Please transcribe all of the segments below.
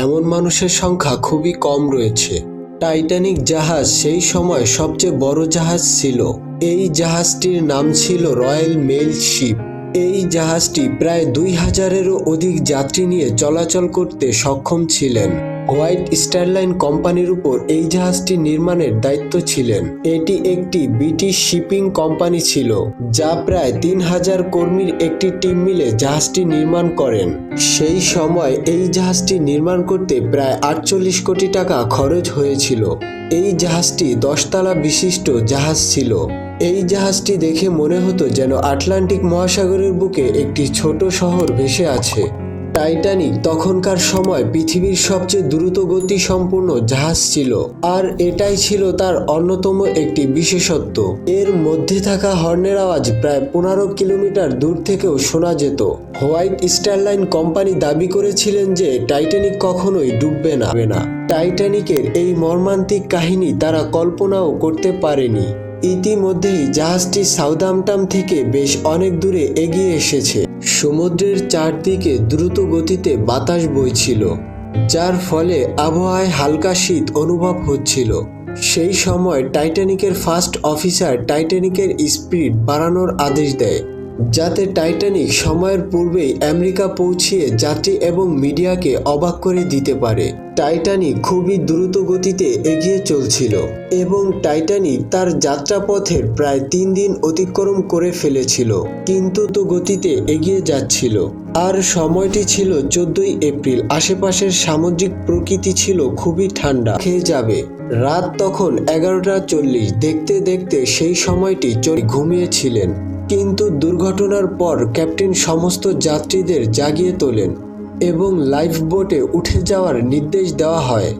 এমন মানুষের সংখ্যা খুবই কম রয়েছে। টাইটানিক জাহাজ সেই সময় সবচেয়ে বড় জাহাজ ছিল। এই জাহাজটির নাম ছিল রয়্যাল মেইল শিপ। এই জাহাজটি প্রায় 2000-এরও অধিক যাত্রী নিয়ে চলাচল করতে সক্ষম ছিলেন। হোয়াইট স্টার লাইন কোম্পানির উপর এই জাহাজটি নির্মাণের দায়িত্ব ছিলেন। এটি একটি ব্রিটিশ শিপিং কোম্পানি ছিল, যা প্রায় 3000 কর্মীর একটি টিম মিলে জাহাজটি নির্মাণ করেন। সেই সময় এই জাহাজটি নির্মাণ করতে প্রায় 48 কোটি টাকা খরচ হয়েছিল। এই জাহাজটি 10 তলা বিশিষ্ট জাহাজ ছিল। এই জাহাজটি দেখে মনে হতো যেন আটলান্টিক মহাসাগরের বুকে একটি ছোট শহর ভেসে আছে। টাইটানিক তখনকার সময় পৃথিবীর সবচেয়ে দ্রুতগতি সম্পূর্ণ জাহাজ ছিল, আর এটাই ছিল তার অন্যতম একটি বিশেষত্ব। এর মধ্যে থাকা হর্নের আওয়াজ প্রায় 15 কিলোমিটার দূর থেকেও শোনা যেত। হোয়াইট স্টার লাইন কোম্পানি দাবি করেছিলেন যে টাইটানিক কখনোই ডুববে না। টাইটানিকের এই মর্মান্তিক কাহিনী তারা কল্পনাও করতে পারেনি। ইতিমধ্যেই জাহাজটি সাউদাম্পটন থেকে বেশ অনেক দূরে এগিয়ে এসেছে। সমুদ্রের চারদিকে দ্রুত গতিতে বাতাস বইছিল, যার ফলে আবহাওয়ায় হালকা শীত অনুভব হচ্ছিল। সেই সময় টাইটানিকের ফার্স্ট অফিসার টাইটানিকের স্পিড বাড়ানোর আদেশ দেয়, যাতে টাইটানিক সময়ের পূর্বেই আমেরিকা পৌঁছিয়ে যাত্রী এবং মিডিয়াকে অবাক করে দিতে পারে। টাইটানিক খুবই দ্রুত গতিতে এগিয়ে চলছিল এবং টাইটানিক তার যাত্রাপথের প্রায় 3 দিন অতিক্রম করে ফেলেছিল, কিন্তু তো গতিতে এগিয়ে যাচ্ছিল। আর সময়টি ছিল 14 এপ্রিল। আশেপাশের সামুদ্রিক প্রকৃতি ছিল খুবই ঠান্ডা খেয়ে যাবে। রাত তখন 11:40। দেখতে দেখতে সেই সময়টি ঘুমিয়েছিলেন, কিন্তু দুর্ঘটনার পর ক্যাপ্টেন সমস্ত যাত্রীদের জাগিয়ে তোলেন এবং লাইফ বোটে উঠে যাওয়ার নির্দেশ দেওয়া হয়।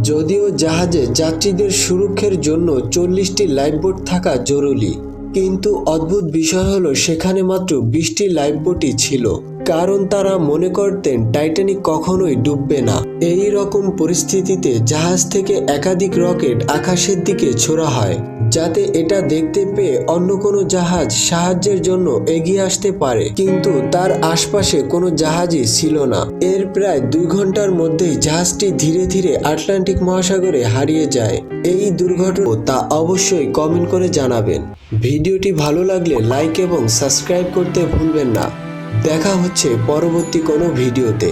যদিও জাহাজে যাত্রীদের সুরক্ষার জন্য 40টি লাইফ বোট থাকা জরুরি, কিন্তু অদ্ভুত বিষয় হলো সেখানে মাত্র 20টি লাইফ বোটই ছিল, কারণ তারা মনে করতেন টাইটানিক কখনোই ডুববে না। এই রকম পরিস্থিতিতে জাহাজ থেকে একাধিক রকেট আকাশের দিকে ছোড়া হয়, যাতে এটা দেখতে পেয়ে অন্য কোনো জাহাজ সাহায্যের জন্য এগিয়ে আসতে পারে, কিন্তু তার আশপাশে কোনো জাহাজই ছিল না। এর প্রায় 2 ঘন্টার মধ্যেই জাহাজটি ধীরে ধীরে আটলান্টিক মহাসাগরে হারিয়ে যায়। এই দুর্ঘটনা তা অবশ্যই কমেন্ট করে জানাবেন। ভিডিওটি ভালো লাগলে লাইক এবং সাবস্ক্রাইব করতে ভুলবেন না। দেখা হচ্ছে পরবর্তী কোনো ভিডিওতে।